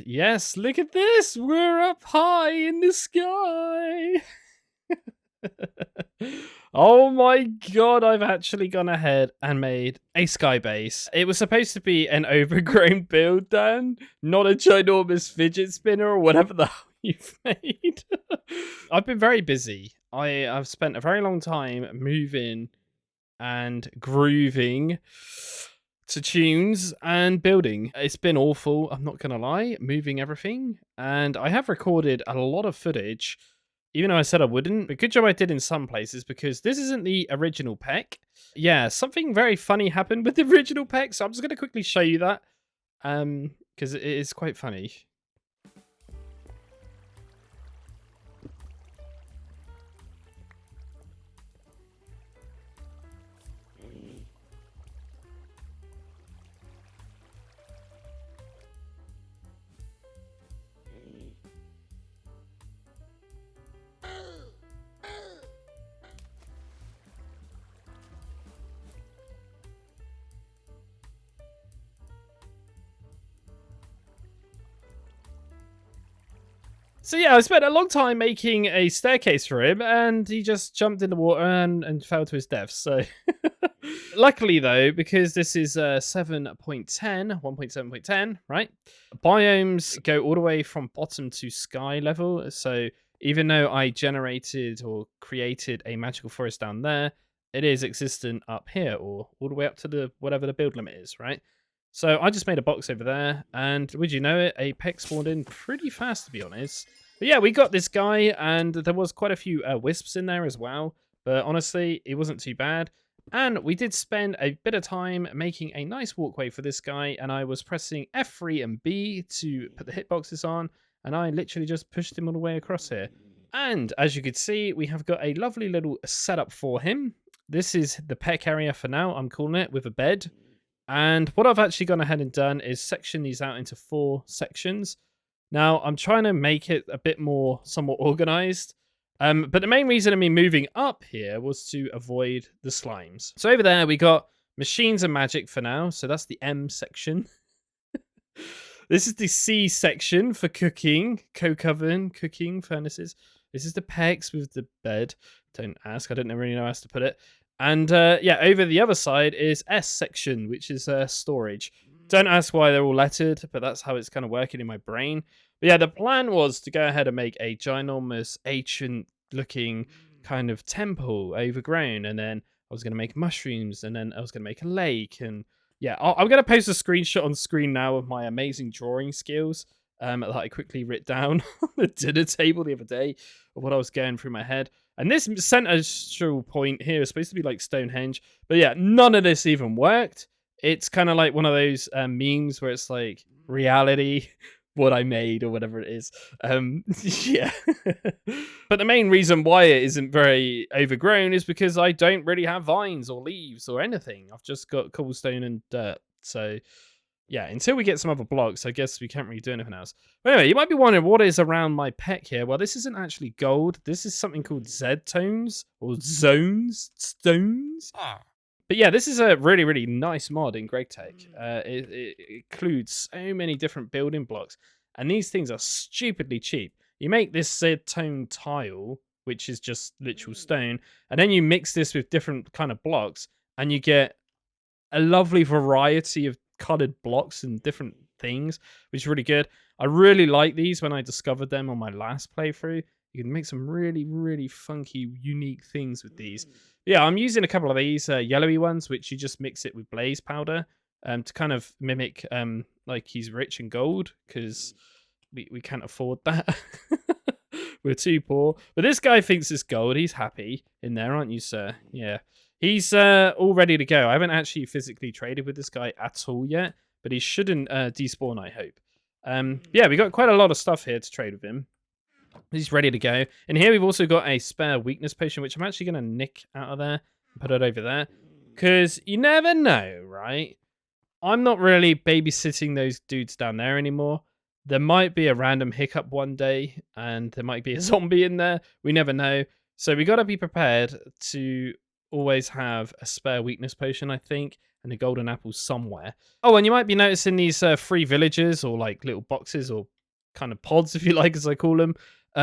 Yes, look at this. We're up high in the sky. Oh my god, I've actually gone ahead and made a sky base. It was supposed to be an overgrown build, Dan, not a ginormous fidget spinner or whatever the hell you've made. I've been very busy. I've spent a very long time moving and grooving to tunes and building. It's been awful, I'm not gonna lie, moving everything. And I have recorded a lot of footage, even though I said I wouldn't. But good job I did in some places because this isn't the original peck. Yeah, something very funny happened with the original peck, so I'm just gonna quickly show you that. Because it is quite funny. So yeah, I spent a long time making a staircase for him, and he just jumped in the water and fell to his death. So luckily though, because this is 7.10, 1.7.10, right? Biomes go all the way from bottom to sky level. So even though I generated or created a magical forest down there, it is existent up here or all the way up to the whatever the build limit is, right? So I just made a box over there, and would you know it, a peck spawned in pretty fast, to be honest. But yeah, we got this guy, and there was quite a few wisps in there as well. But honestly, it wasn't too bad. And we did spend a bit of time making a nice walkway for this guy, and I was pressing F3 and B to put the hitboxes on, and I literally just pushed him all the way across here. And as you could see, we have got a lovely little setup for him. This is the peck area for now, I'm calling it, with a bed. And what I've actually gone ahead and done is section these out into 4 sections. Now, I'm trying to make it a bit more somewhat organized. But the main reason of me moving up here was to avoid the slimes. So over there, we got machines and magic for now. So that's the M section. This is the C section for cooking, coke oven, cooking furnaces. This is the pegs with the bed. Don't ask. I don't really know how else to put it. And yeah, over the other side is S section, which is storage. Don't ask why they're all lettered, but that's how it's kind of working in my brain. But yeah, the plan was to go ahead and make a ginormous, ancient-looking kind of temple, overgrown, and then I was going to make mushrooms, and then I was going to make a lake, and yeah, I'm going to post a screenshot on screen now of my amazing drawing skills that I quickly writ down on the dinner table the other day of what I was going through my head. And this central point here is supposed to be like Stonehenge. But yeah, none of this even worked. It's kind of like one of those memes where it's like reality, what I made or whatever it is. Yeah. But the main reason why it isn't very overgrown is because I don't really have vines or leaves or anything. I've just got cobblestone and dirt. So yeah, until we get some other blocks, I guess we can't really do anything else. But anyway, you might be wondering what is around my peck here. Well, this isn't actually gold. This is something called Z-tones or zones, stones. But yeah, this is a really, really nice mod in GregTech. It includes so many different building blocks, and these things are stupidly cheap. You make this Z-tone tile, which is just literal stone, and then you mix this with different kind of blocks, and you get a lovely variety of colored blocks and different things, which is really good. I really like these when I discovered them on my last playthrough. You can make some really, really funky, unique things with these. Yeah, I'm using a couple of these yellowy ones, which you just mix it with blaze powder to kind of mimic like he's rich in gold, because we can't afford that. We're too poor. But this guy thinks it's gold. He's happy in there, aren't you, sir? Yeah. He's all ready to go. I haven't actually physically traded with this guy at all yet, but he shouldn't despawn, I hope. Yeah, we got quite a lot of stuff here to trade with him. He's ready to go. And here we've also got a spare weakness potion, which I'm actually going to nick out of there and put it over there. Because you never know, right? I'm not really babysitting those dudes down there anymore. There might be a random hiccup one day, and there might be a zombie in there. We never know. So we got to be prepared to always have a spare weakness potion, I think, and a golden apple somewhere. Oh, and you might be noticing these free villagers or like little boxes or kind of pods, if you like, as I call them,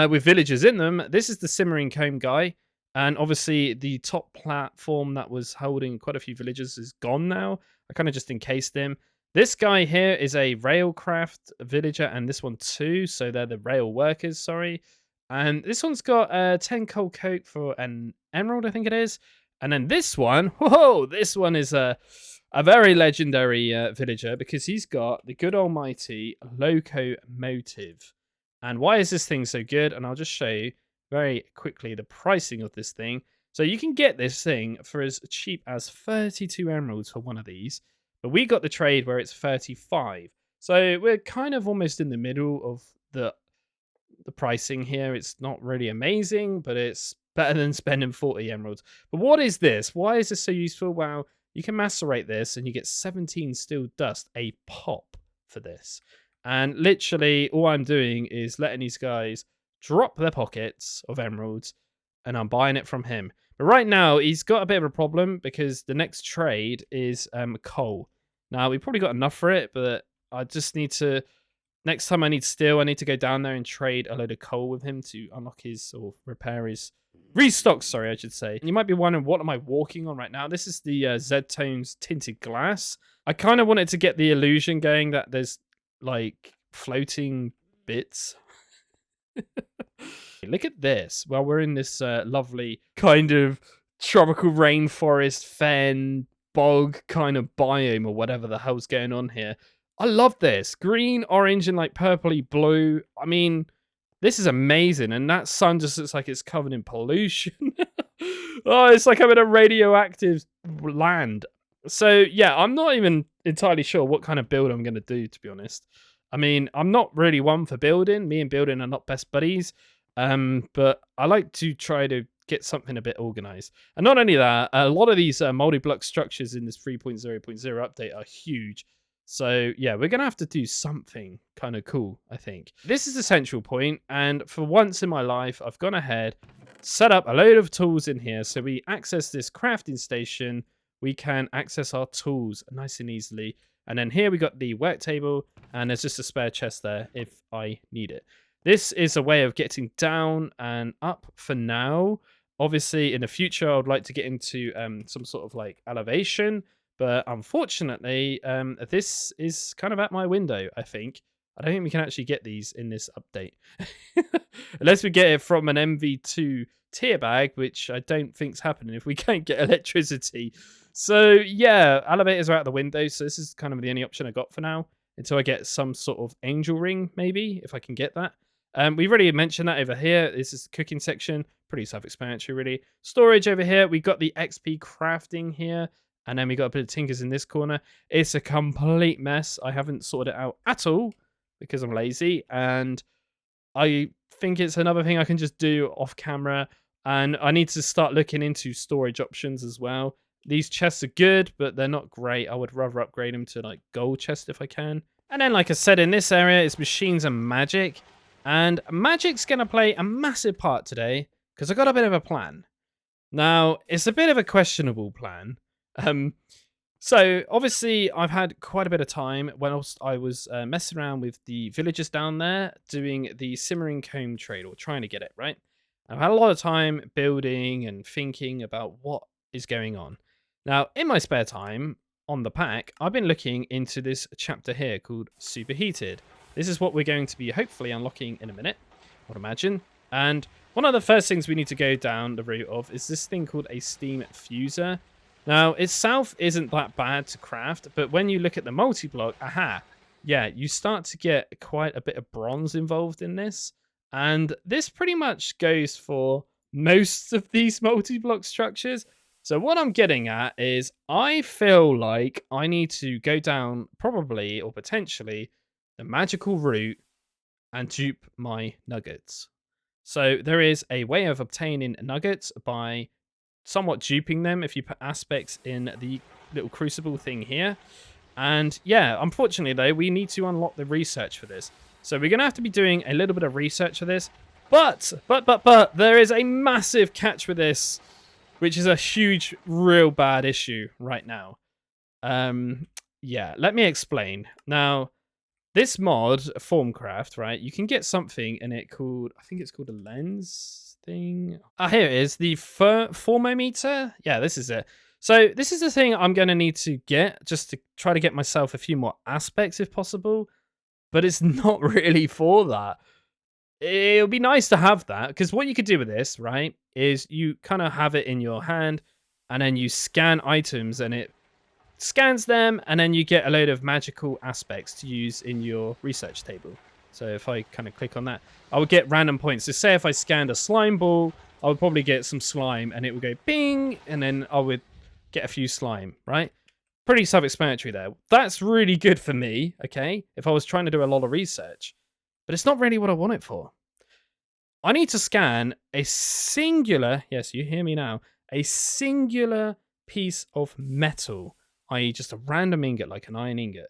with villagers in them. This is the Simmering Comb guy. And obviously the top platform that was holding quite a few villagers is gone now. I kind of just encased him. This guy here is a Railcraft villager, and this one too. So they're the rail workers, sorry. And this one's got 10 cold coat for an emerald, I think it is. And then this one, whoa, this one is a very legendary villager because he's got the good almighty locomotive. And why is this thing so good? And I'll just show you very quickly the pricing of this thing. So you can get this thing for as cheap as 32 emeralds for one of these. But we got the trade where it's 35. So we're kind of almost in the middle of the pricing here. It's not really amazing, but it's better than spending 40 emeralds. But what is this? Why is this so useful? Well, you can macerate this and you get 17 steel dust a pop for this. And literally all I'm doing is letting these guys drop their pockets of emeralds and I'm buying it from him. But right now he's got a bit of a problem because the next trade is coal. Now we've probably got enough for it, but I just need to, next time I need steel, I need to go down there and trade a load of coal with him to unlock his, or repair his, restock, sorry, I should say. And you might be wondering, what am I walking on right now? This is the Z-Tones tinted glass. I kind of wanted to get the illusion going that there's like floating bits. Look at this. Well, we're in this lovely kind of tropical rainforest, fen, bog kind of biome or whatever the hell's going on here. I love this. Green, orange, and like purpley blue. I mean, this is amazing. And that sun just looks like it's covered in pollution. Oh, it's like I'm in a radioactive land. So, yeah, I'm not even entirely sure what kind of build I'm going to do, to be honest. I mean, I'm not really one for building. Me and building are not best buddies. But I like to try to get something a bit organized. And not only that, a lot of these multi-block structures in this 3.0.0 update are huge. So yeah, we're going to have to do something kind of cool, I think. This is the central point, and for once in my life, I've gone ahead, set up a load of tools in here. So we access this crafting station, we can access our tools nice and easily. And then here we got the work table, and there's just a spare chest there if I need it. This is a way of getting down and up for now. Obviously, in the future, I would like to get into some sort of like elevation. But unfortunately, this is kind of at my window, I think. I don't think we can actually get these in this update. Unless we get it from an MV2 tier bag, which I don't think's happening if we can't get electricity. So yeah, elevators are out the window. So this is kind of the only option I got for now. Until I get some sort of angel ring, maybe, if I can get that. We've already mentioned that over here. This is the cooking section. Pretty self-explanatory, really. Storage over here. We got the XP crafting here. And then we got a bit of tinkers in this corner. It's a complete mess. I haven't sorted it out at all because I'm lazy. And I think it's another thing I can just do off camera. And I need to start looking into storage options as well. These chests are good, but they're not great. I would rather upgrade them to like gold chest if I can. And then, like I said, in this area, it's machines and magic. And magic's going to play a massive part today because I got a bit of a plan. Now, it's a bit of a questionable plan. So obviously I've had quite a bit of time whilst I was messing around with the villagers down there doing the Simmering Comb trade, or trying to get it, right? I've had a lot of time building and thinking about what is going on. Now, in my spare time on the pack, I've been looking into this chapter here called Superheated. This is what we're going to be hopefully unlocking in a minute, I would imagine. And one of the first things we need to go down the route of is this thing called a steam fuser. Now, itself isn't that bad to craft, but when you look at the multi-block, yeah, you start to get quite a bit of bronze involved in this. And this pretty much goes for most of these multi-block structures. So what I'm getting at is I feel like I need to go down probably or potentially the magical route and dupe my nuggets. So there is a way of obtaining nuggets by somewhat duping them if you put aspects in the little crucible thing here. And yeah, unfortunately though, we need to unlock the research for this. So we're going to have to be doing a little bit of research for this. But there is a massive catch with this, which is a huge, real bad issue right now. Yeah, let me explain. Now, this mod, Thaumcraft, right? You can get something in it called, I think it's called a lens thing. Ah, here it is, the thermometer. Yeah, this is it. So this is the thing I'm going to need to get just to try to get myself a few more aspects if possible. But it's not really for that. It'll be nice to have that, because what you could do with this, right, is you kind of have it in your hand and then you scan items and it scans them, and then you get a load of magical aspects to use in your research table. So if I kind of click on that, I would get random points. So say if I scanned a slime ball, I would probably get some slime and it would go bing, and then I would get a few slime, right? Pretty self-explanatory there. That's really good for me, okay, if I was trying to do a lot of research. But it's not really what I want it for. I need to scan a singular, yes, you hear me now, a singular piece of metal, i.e. just a random ingot, like an iron ingot.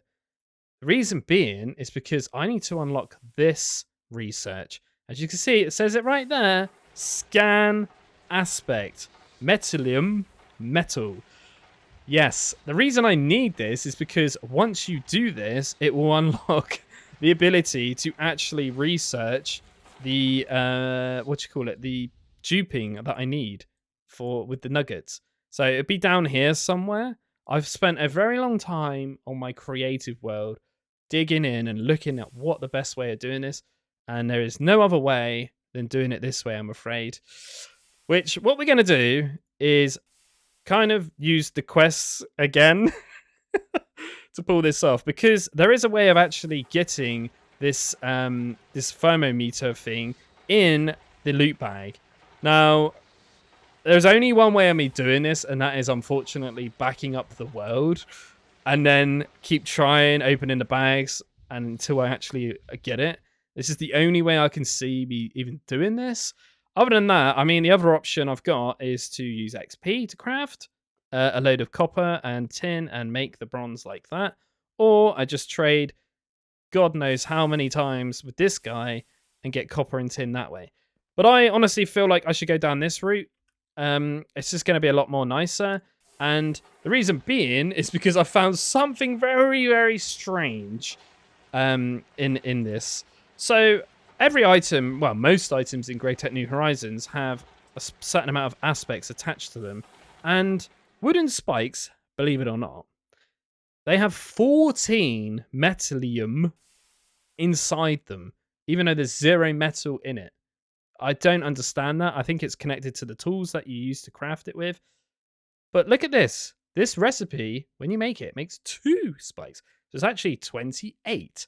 The reason being is because I need to unlock this research. As you can see, it says it right there. Scan aspect. Metallium metal. Yes, the reason I need this is because once you do this, it will unlock the ability to actually research the, the duping that I need with the nuggets. So it'd be down here somewhere. I've spent a very long time on my creative world digging in and looking at what the best way of doing this. And there is no other way than doing it this way, I'm afraid. Which, what we're going to do is kind of use the quests again to pull this off. Because there is a way of actually getting this, this thermometer thing in the loot bag. Now, there's only one way of me doing this, and that is unfortunately backing up the world and then keep trying, opening the bags until I actually get it. This is the only way I can see me even doing this. Other than that, I mean, the other option I've got is to use XP to craft a load of copper and tin and make the bronze like that. Or I just trade God knows how many times with this guy and get copper and tin that way. But I honestly feel like I should go down this route. It's just going to be a lot more nicer. And the reason being is because I found something very, very strange in this. So every item, well, most items in GregTech New Horizons have a certain amount of aspects attached to them. And wooden spikes, believe it or not, they have 14 metallium inside them, even though there's 0 metal in it. I don't understand that. I think it's connected to the tools that you use to craft it with. But look at this. This recipe, when you make it, it makes 2 spikes. So it's actually 28.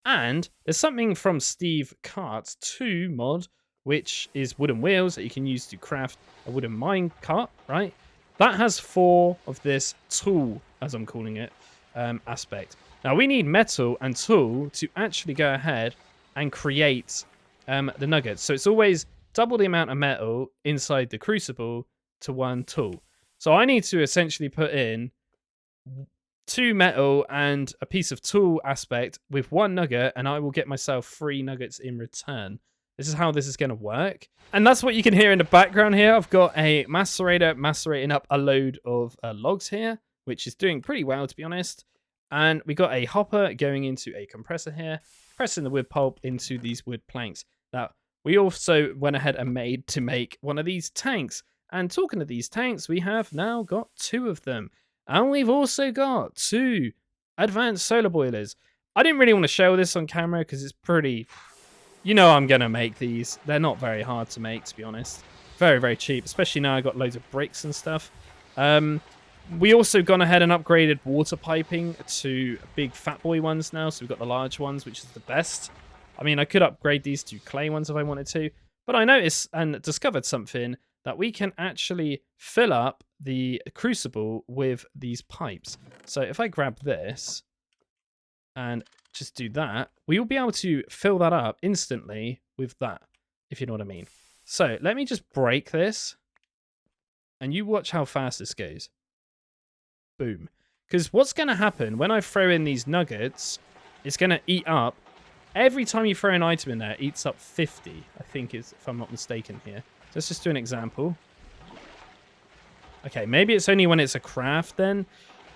And there's something from Steve Cart's 2 mod, which is wooden wheels that you can use to craft a wooden mine cart, right? That has 4 of this tool, as I'm calling it, aspect. Now, we need metal and tool to actually go ahead and create the nuggets. So it's always double the amount of metal inside the crucible to 1 tool. So I need to essentially put in 2 metal and a piece of tool aspect with 1 nugget, and I will get myself 3 nuggets in return. This is how this is going to work. And that's what you can hear in the background here. I've got a macerator macerating up a load of logs here, which is doing pretty well, to be honest. And we got a hopper going into a compressor here, pressing the wood pulp into these wood planks. Now, we also went ahead and made to make one of these tanks. And talking of these tanks, we have now got 2 of them. And we've also got 2 advanced solar boilers. I didn't really want to show this on camera because it's pretty... You know I'm going to make these. They're not very hard to make, to be honest. Very, very cheap, especially now I got loads of bricks and stuff. We also gone ahead and upgraded water piping to big fat boy ones now. So we've got the large ones, which is the best. I mean, I could upgrade these to clay ones if I wanted to. But I noticed and discovered something that we can actually fill up the crucible with these pipes. So if I grab this and just do that, we will be able to fill that up instantly with that, if you know what I mean. So let me just break this and you watch how fast this goes. Boom. Because what's going to happen when I throw in these nuggets, it's going to eat up. Every time you throw an item in there, it eats up 50, I think, is, if I'm not mistaken here. So let's just do an example. Okay, maybe it's only when it's a craft then.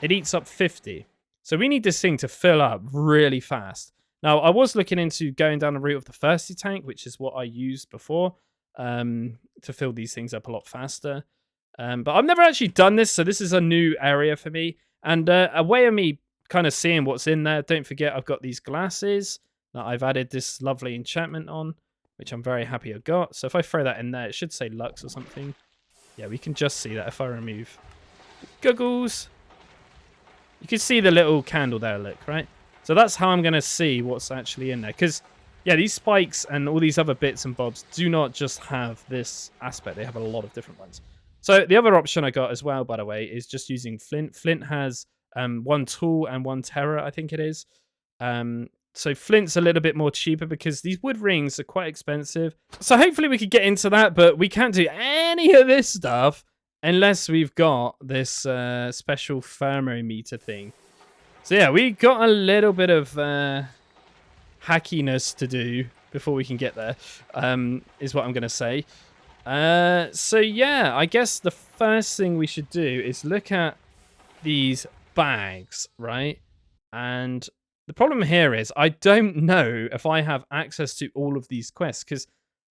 It eats up 50. So we need this thing to fill up really fast. Now, I was looking into going down the route of the thirsty tank, which is what I used before, to fill these things up a lot faster. But I've never actually done this, so this is a new area for me. And a way of me kind of seeing what's in there, don't forget I've got these glasses that I've added this lovely enchantment on, which I'm very happy I've got. So if I throw that in there, it should say Lux or something. Yeah, we can just see that if I remove goggles. You can see the little candle there, look, right? So that's how I'm going to see what's actually in there. Because, yeah, these spikes and all these other bits and bobs do not just have this aspect. They have a lot of different ones. So the other option I got as well, by the way, is just using flint. Flint has 1 tool and 1 terror, I think it is. So flint's a little bit more cheaper because these wood rings are quite expensive. So hopefully we could get into that, but we can't do any of this stuff unless we've got this special thermometer thing. So yeah, we got a little bit of hackiness to do before we can get there, is what I'm going to say. So yeah, I guess the first thing we should do is look at these bags, right? And the problem here is I don't know if I have access to all of these quests, because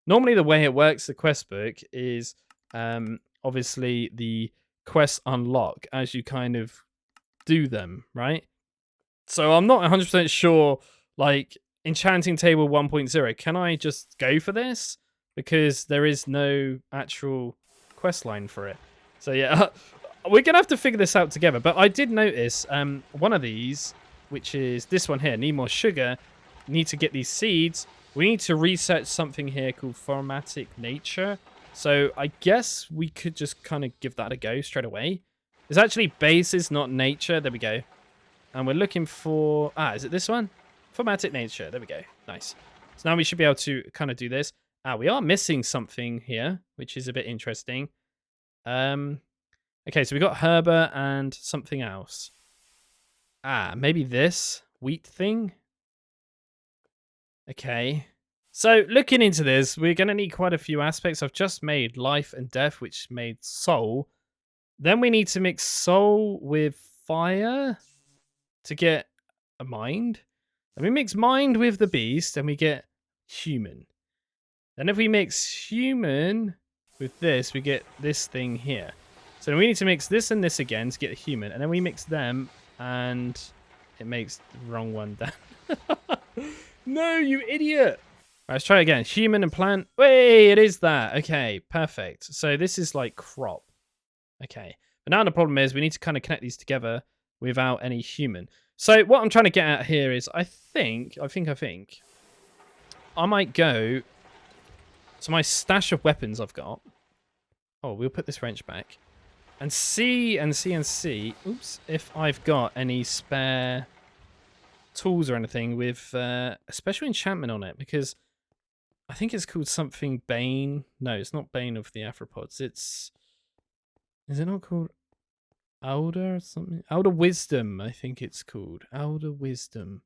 normally the way it works, the quest book, is obviously the quests unlock as you kind of do them, right? So I'm not 100% sure, like, Enchanting Table 1.0, can I just go for this? Because there is no actual quest line for it. So yeah, we're going to have to figure this out together. But I did notice one of these, which is this one here, need more sugar, need to get these seeds. We need to research something here called Formatic Nature. So I guess we could just kind of give that a go straight away. It's actually bases, not nature. There we go. And we're looking for... is it this one? Formatic Nature. There we go. Nice. So now we should be able to kind of do this. We are missing something here, which is a bit interesting. Okay, so we got Herber and something else. Maybe this wheat thing? Okay. So looking into this, we're going to need quite a few aspects. I've just made life and death, which made soul. Then we need to mix soul with fire to get a mind. Then we mix mind with the beast and we get human. Then if we mix human with this, we get this thing here. So we need to mix this and this again to get a human. And then we mix them and it makes the wrong one down. No, you idiot. Right, let's try it again. Human and plant. Wait, it is that. Okay, perfect. So this is like crop. Okay. But now the problem is we need to kind of connect these together without any human. So what I'm trying to get at here is I think I might go to my stash of weapons I've got. Oh, we'll put this wrench back. And see, oops, if I've got any spare tools or anything with a special enchantment on it, because I think it's called something Bane. No, it's not Bane of the Arthropods. Is it not called Elder or something? Elder Wisdom, I think it's called. Elder Wisdom.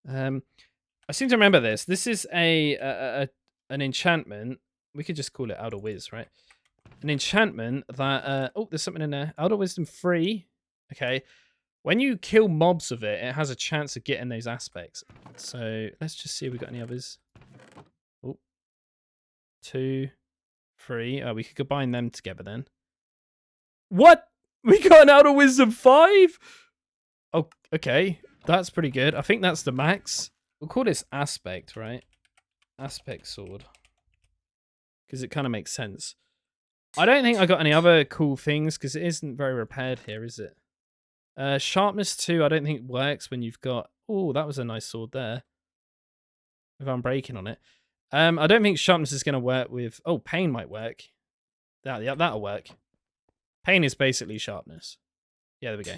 I seem to remember this. This is an enchantment. We could just call it Elder Wiz, right? An enchantment that... oh, there's something in there. Elder Wisdom 3. Okay. When you kill mobs of it, it has a chance of getting those aspects. So let's just see if we got any others. Oh, 2, 3. Oh, we could combine them together then. What? We got an Elder Wisdom 5? Oh, okay. That's pretty good. I think that's the max. We'll call this Aspect, right? Aspect Sword. Because it kind of makes sense. I don't think I got any other cool things because it isn't very repaired here, is it? Sharpness 2, I don't think works when you've got... Oh, that was a nice sword there. If I'm breaking on it. I don't think sharpness is going to work with... Oh, pain might work. That'll work. Pain is basically sharpness. Yeah, there we go.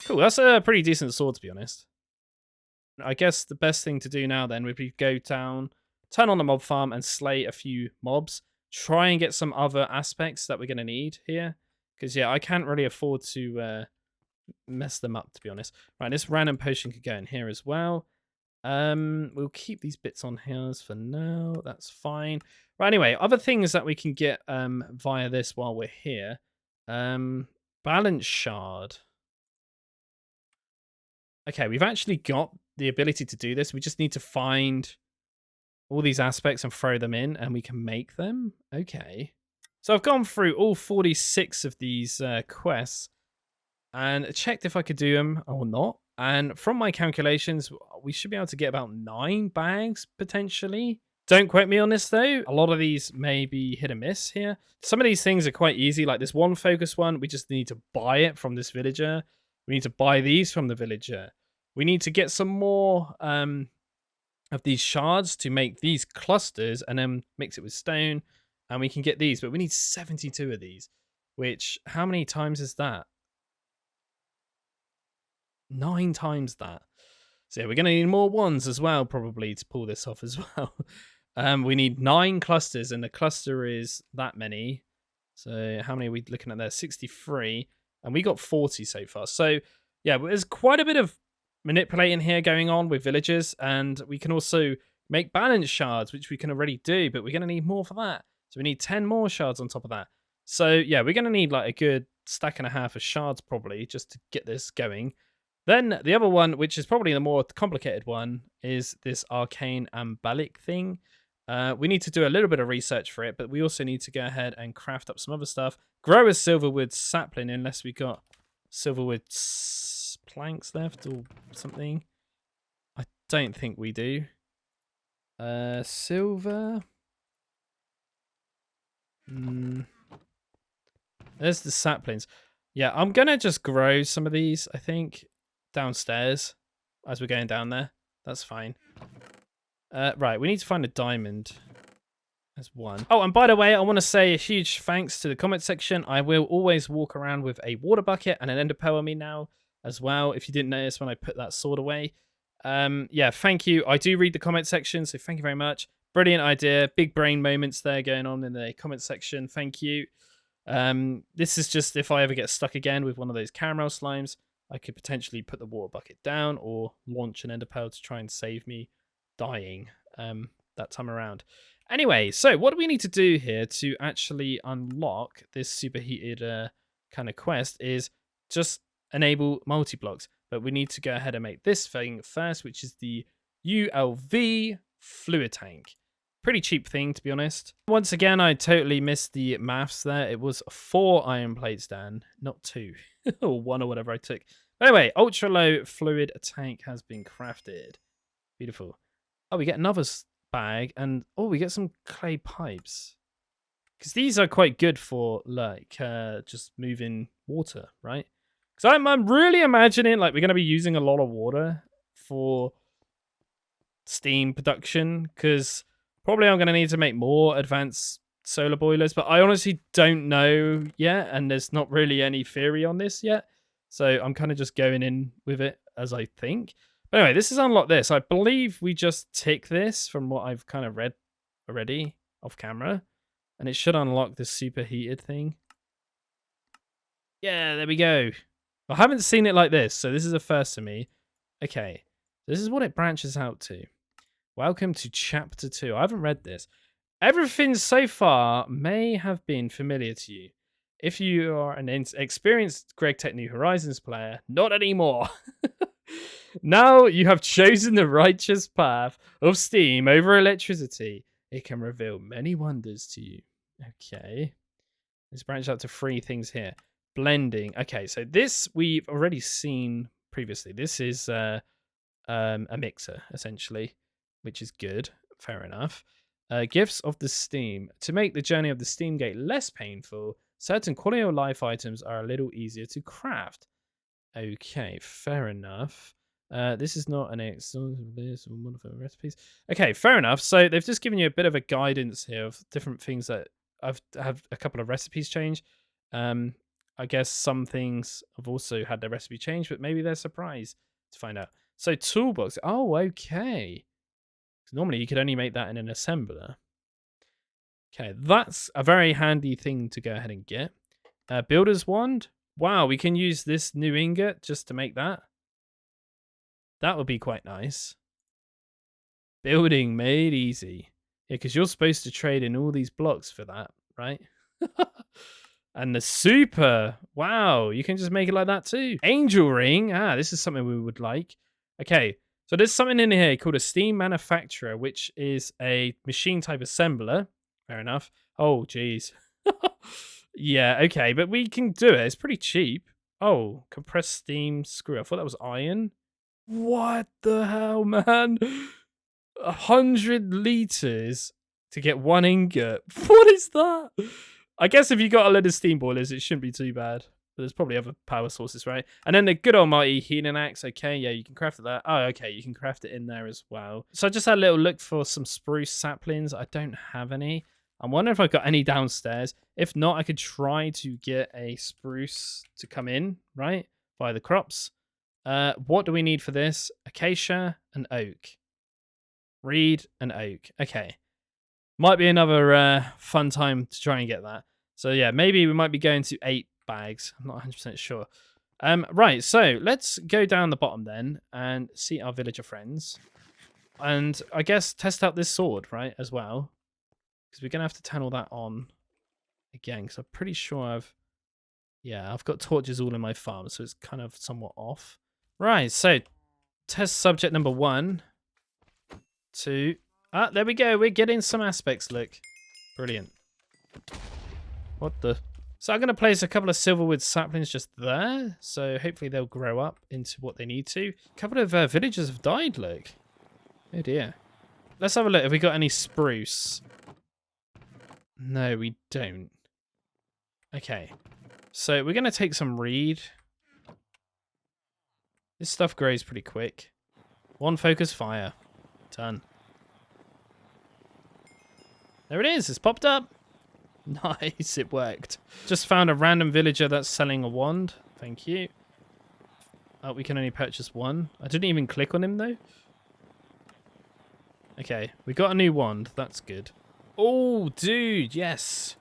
Cool, that's a pretty decent sword, to be honest. I guess the best thing to do now then would be go down, turn on the mob farm and slay a few mobs. Try and get some other aspects that we're going to need here. Because, yeah, I can't really afford to mess them up, to be honest. Right, this random potion could go in here as well. We'll keep these bits on here for now. That's fine. Right, anyway, other things that we can get via this while we're here. Balance shard. Okay, we've actually got the ability to do this. We just need to find all these aspects and throw them in, and we can make them. Okay. So I've gone through all 46 of these quests and checked if I could do them or not. And from my calculations, we should be able to get about 9 bags potentially. Don't quote me on this though. A lot of these may be hit and miss here. Some of these things are quite easy, like this one focus one. We just need to buy it from this villager. We need to buy these from the villager. We need to get some more of these shards to make these clusters and then mix it with stone. And we can get these, but we need 72 of these, which how many times is that? 9 times that. So yeah, we're going to need more ones as well, probably, to pull this off as well. We need 9 clusters, and the cluster is that many. So how many are we looking at there? 63, and we got 40 so far. So yeah, there's quite a bit of manipulating here going on with villagers, and we can also make balance shards, which we can already do, but we're going to need more for that. So we need 10 more shards on top of that. So yeah, we're going to need like a good stack and a half of shards probably just to get this going. Then the other one, which is probably the more complicated one, is this arcane ambalic thing. We need to do a little bit of research for it, but we also need to go ahead and craft up some other stuff. Grow a silverwood sapling unless we got silverwood planks left or something. I don't think we do. Silver. There's the saplings. Yeah, I'm going to just grow some of these, I think, downstairs as we're going down there. That's fine. Right, we need to find a diamond. There's one. Oh, and by the way, I want to say a huge thanks to the comment section. I will always walk around with a water bucket and an ender pearl on me now as well, if you didn't notice when I put that sword away. Yeah, thank you. I do read the comment section, so thank you very much. Brilliant idea. Big brain moments there going on in the comment section. Thank you. This is just if I ever get stuck again with one of those caramel slimes, I could potentially put the water bucket down or launch an ender pearl to try and save me dying that time around. Anyway, so what do we need to do here to actually unlock this superheated kind of quest is just enable multi-blocks. But we need to go ahead and make this thing first, which is the ULV fluid tank. Pretty cheap thing, to be honest. Once again, I totally missed the maths there. It was 4 iron plates, Dan, not 2. Or 1 or whatever I took. But anyway, ultra low fluid tank has been crafted. Beautiful. Oh, we get another bag, and oh, we get some clay pipes. Because these are quite good for, like, just moving water, right? Because I'm really imagining, like, we're going to be using a lot of water for steam production, because probably I'm going to need to make more advanced solar boilers, but I honestly don't know yet, and there's not really any theory on this yet. So I'm kind of just going in with it as I think. But anyway, this is unlock this. I believe we just tick this from what I've kind of read already off camera, and it should unlock this superheated thing. Yeah, there we go. I haven't seen it like this, so this is a first for me. Okay, this is what it branches out to. Welcome to Chapter 2. I haven't read this. Everything so far may have been familiar to you. If you are an experienced GregTech New Horizons player, not anymore. Now you have chosen the righteous path of steam over electricity. It can reveal many wonders to you. Okay. Let's branch out to 3 things here. Blending. Okay, so this we've already seen previously. This is a mixer, essentially, which is good. Fair enough. Gifts of the steam. To make the journey of the Steamgate less painful, certain quality of life items are a little easier to craft. Okay, fair enough. This is not an excellent or modified recipes. Okay, fair enough. So they've just given you a bit of a guidance here of different things that have a couple of recipes change. I guess some things have also had their recipe change, but maybe they're surprised to find out. So toolbox. Oh, okay. Normally you could only make that in an assembler. Okay, that's a very handy thing to go ahead and get. Builder's wand. Wow, we can use this new ingot just to make that. That would be quite nice. Building made easy. Yeah, because you're supposed to trade in all these blocks for that, right? And the super. Wow, you can just make it like that too. Angel ring. Ah, this is something we would like. Okay, so there's something in here called a steam manufacturer, which is a machine type assembler. Fair enough. Oh, geez. Yeah, okay, but we can do it. It's pretty cheap. Oh, compressed steam screw. I thought that was iron. What the hell, man? 100 liters to get 1 ingot. What is that? I guess if you got a load of steam boilers, it shouldn't be too bad. But there's probably other power sources, right? And then the good almighty healing axe. Okay, yeah, you can craft that. Oh, okay, you can craft it in there as well. So I just had a little look for some spruce saplings. I don't have any. I'm wondering if I've got any downstairs. If not, I could try to get a spruce to come in, right? Via the crops. What do we need for this? Acacia and oak. Reed and oak. Okay. Might be another fun time to try and get that. So yeah, maybe we might be going to 8 bags. I'm not 100% sure. Right, so let's go down the bottom then and see our villager friends. And I guess test out this sword, right, as well. Because we're going to have to turn all that on again. Because I'm pretty sure I've got torches all in my farm. So it's kind of somewhat off. Right, so test subject number 1. 2. Ah, there we go. We're getting some aspects. Look. Brilliant. What the? So I'm going to place a couple of silverwood saplings just there. So hopefully they'll grow up into what they need to. A couple of villagers have died, look. Oh dear. Let's have a look. Have we got any spruce? No, we don't. Okay. So we're going to take some reed. This stuff grows pretty quick. 1 focus fire. Done. There it is. It's popped up. Nice. It worked. Just found a random villager that's selling a wand. Thank you. Oh, we can only purchase 1. I didn't even click on him, though. Okay. We got a new wand. That's good. Oh, dude. Yes.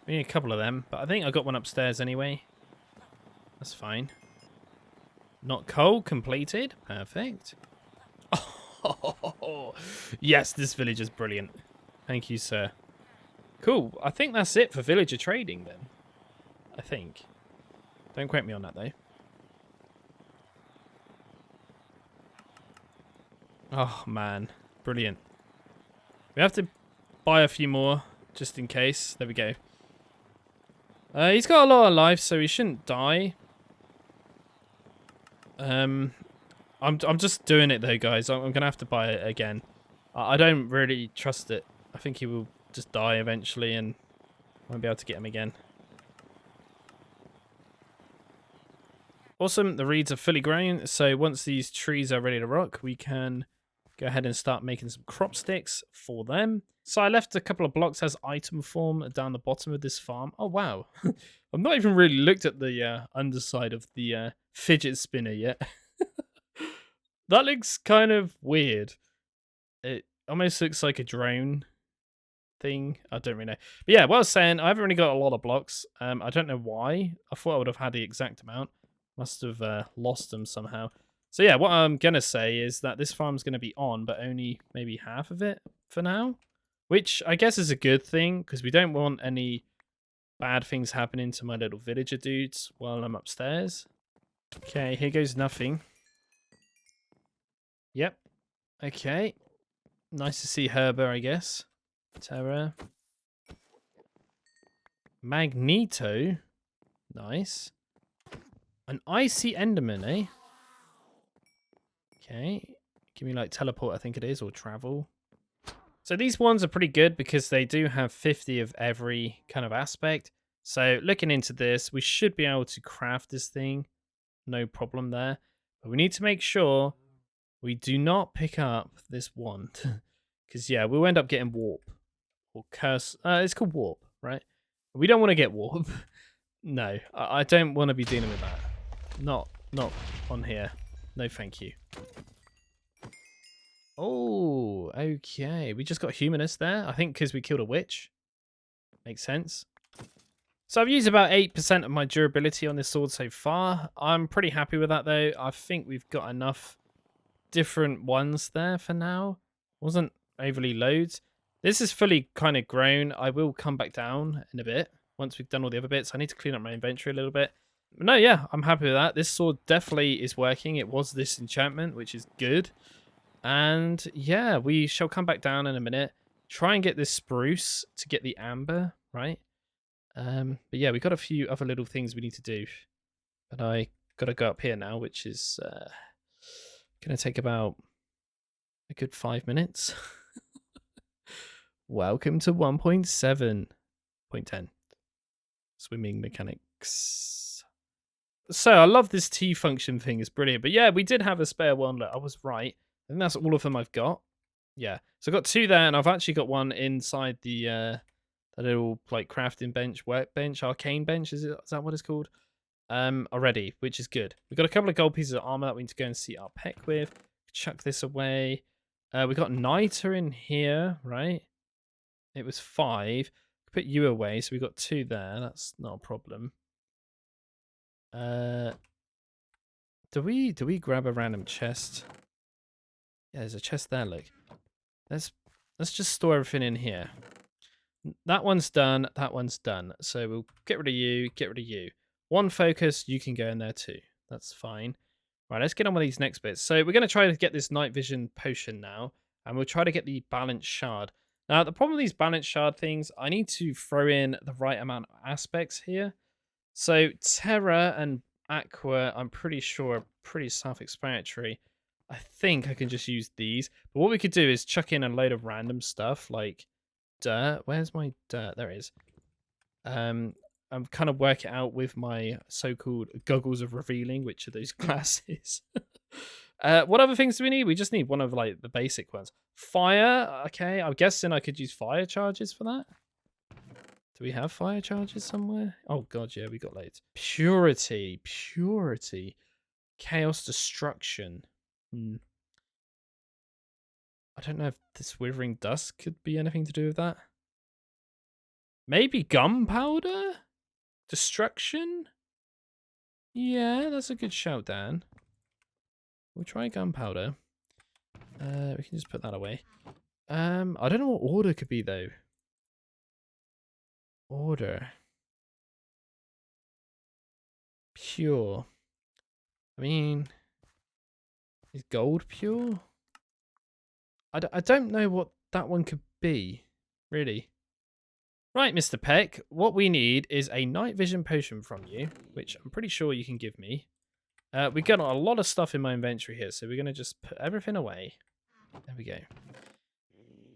We need a couple of them. But I think I got one upstairs anyway. That's fine. Not coal completed. Perfect. Oh, yes. This village is brilliant. Thank you, sir. Cool. I think that's it for villager trading then. I think. Don't quote me on that, though. Oh, man. Brilliant. We have to buy a few more, just in case. There we go. He's got a lot of life, so he shouldn't die. I'm just doing it, though, guys. I'm going to have to buy it again. I don't really trust it. I think he will just die eventually and I won't be able to get him again. Awesome, the reeds are fully grown, so once these trees are ready to rock, we can go ahead and start making some crop sticks for them. So I left a couple of blocks as item form down the bottom of this farm. Oh, wow. I've not even really looked at the underside of the fidget spinner yet. That looks kind of weird. It almost looks like a drone thing. I don't really know. But yeah, what I was saying, I haven't really got a lot of blocks. I don't know why. I thought I would have had the exact amount. Must have lost them somehow. So yeah, what I'm going to say is that this farm's going to be on, but only maybe half of it for now. Which I guess is a good thing, because we don't want any bad things happening to my little villager dudes while I'm upstairs. Okay, here goes nothing. Yep. Okay. Nice to see Herber, I guess. Terra. Magneto. Nice. An icy Enderman, eh? Okay. Give me like teleport, I think it is, or travel. So these ones are pretty good because they do have 50 of every kind of aspect. So looking into this, we should be able to craft this thing. No problem there. But we need to make sure we do not pick up this wand. Because, yeah, we'll end up getting warp. Or curse. It's called warp, right? We don't want to get warp. No, I don't want to be dealing with that. Not on here. No, thank you. Oh, okay. We just got humanist there. I think because we killed a witch. Makes sense. So I've used about 8% of my durability on this sword so far. I'm pretty happy with that, though. I think we've got enough different ones there for now. Wasn't overly loads. This is fully kind of grown. I will come back down in a bit. once we've done all the other bits. I need to clean up my inventory a little bit. But no, yeah, I'm happy with that. This sword definitely is working. It was this enchantment, which is good. And yeah, we shall come back down in a minute. Try and get this spruce to get the amber, right? But yeah, we got a few other little things we need to do. But I got to go up here now, which is going to take about a good 5 minutes. Welcome to 1.7.10. Swimming mechanics. So I love this T function thing. It's brilliant. But yeah, we did have a spare one. Look, I was right. I think that's all of them I've got. Yeah. So I've got 2 there, and I've actually got one inside the little like crafting bench, workbench, arcane bench. Is that what it's called? Already, which is good. We've got a couple of gold pieces of armor that we need to go and see our peck with. Chuck this away. We got niter in here, right? It was 5. Put you away, so we got 2 there. That's not a problem. Do we grab a random chest? Yeah, there's a chest there. Look, let's just store everything in here. That one's done. That one's done. So we'll get rid of you. Get rid of you. One focus. You can go in there too. That's fine. Right, let's get on with these next bits. So we're going to try to get this night vision potion now, and we'll try to get the balance shard. Now, the problem with these balance shard things, I need to throw in the right amount of aspects here. So Terra and Aqua, I'm pretty sure, are pretty self-explanatory. I think I can just use these. But what we could do is chuck in a load of random stuff like dirt. Where's my dirt? There it is. I'm kind of work it out with my so-called goggles of revealing, which are those glasses. What other things do we need? We just need one of like the basic ones. Fire. Okay, I'm guessing I could use fire charges for that. Do we have fire charges somewhere? Oh god, yeah, we got loads. Purity. Chaos destruction. I don't know if this withering dust could be anything to do with that. Maybe gunpowder? Destruction? Yeah, that's a good shout, Dan. We'll try gunpowder. We can just put that away. I don't know what order could be though. Order. Pure. I mean, is gold pure? I don't know what that one could be, really. Right, Mr. Peck, what we need is a night vision potion from you, which I'm pretty sure you can give me. We got a lot of stuff in my inventory here, so we're going to just put everything away. There we go.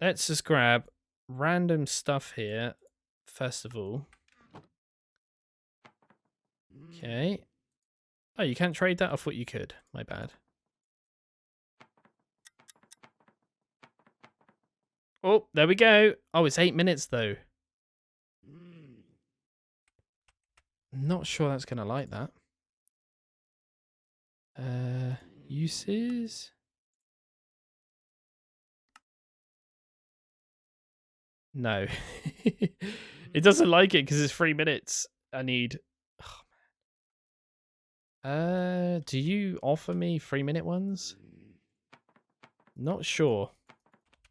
Let's just grab random stuff here, first of all. Okay. Oh, you can't trade that? I thought you could. My bad. Oh, there we go. Oh, it's 8 minutes, though. Not sure that's going to like that. Uses? No. It doesn't like it because it's 3 minutes. I need... Oh, do you offer me 3-minute ones? Not sure.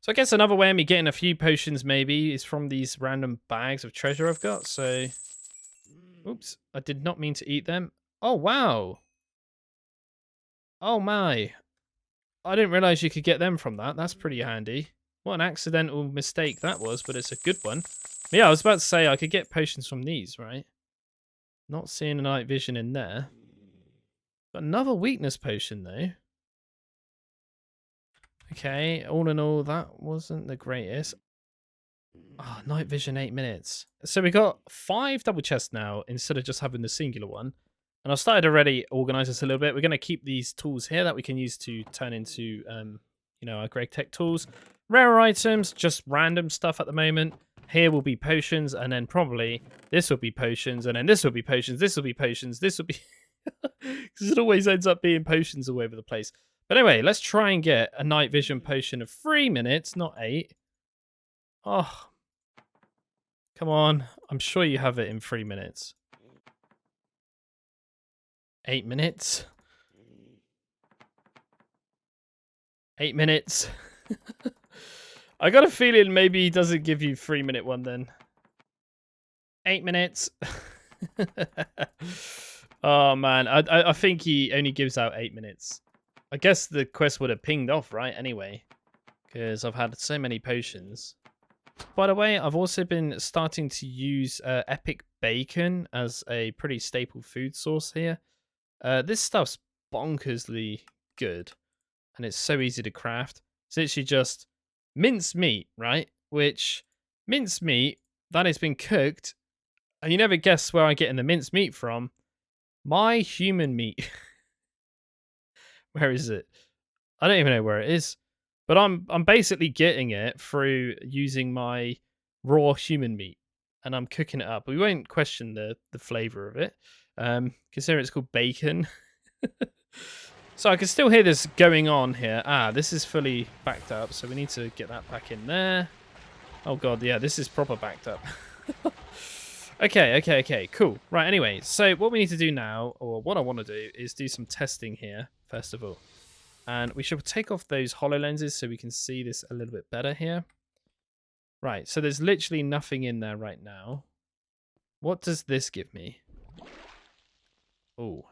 So I guess another way of me getting a few potions maybe is from these random bags of treasure I've got. So, oops, I did not mean to eat them. Oh, wow. Oh, my. I didn't realize you could get them from that. That's pretty handy. What an accidental mistake that was, but it's a good one. Yeah, I was about to say I could get potions from these, right? Not seeing a night vision in there. But another weakness potion, though. Okay, all in all, that wasn't the greatest. Oh, night vision, 8 minutes. So we got 5 double chests now instead of just having the singular one. And I've started already organize this a little bit. We're going to keep these tools here that we can use to turn into, you know, our GregTech tools. Rare items, just random stuff at the moment. Here will be potions, and then probably this will be potions, and then this will be potions, this will be potions, this will be... Because it always ends up being potions all over the place. But anyway, let's try and get a night vision potion of 3 minutes, not 8. Oh, come on. I'm sure you have it in 3 minutes. 8 minutes. 8 minutes. I got a feeling maybe he doesn't give you 3-minute one then. 8 minutes. Oh, man. I think he only gives out 8 minutes. I guess the quest would have pinged off, right? Anyway, because I've had so many potions. By the way, I've also been starting to use epic bacon as a pretty staple food source here. This stuff's bonkersly good, and it's so easy to craft. It's literally just minced meat, right? Which minced meat that has been cooked, and you never guess where I'm getting the minced meat from. My human meat. Where is it? I don't even know where it is. But I'm basically getting it through using my raw human meat, and I'm cooking it up. We won't question the flavor of it, considering it's called bacon. So I can still hear this going on here. Ah, this is fully backed up, so we need to get that back in there. Oh god, yeah, this is proper backed up. Okay, cool. Right, anyway, so what we need to do now, or what I want to do, is do some testing here, first of all. And we should take off those HoloLenses so we can see this a little bit better here. Right, so there's literally nothing in there right now. What does this give me? Oh,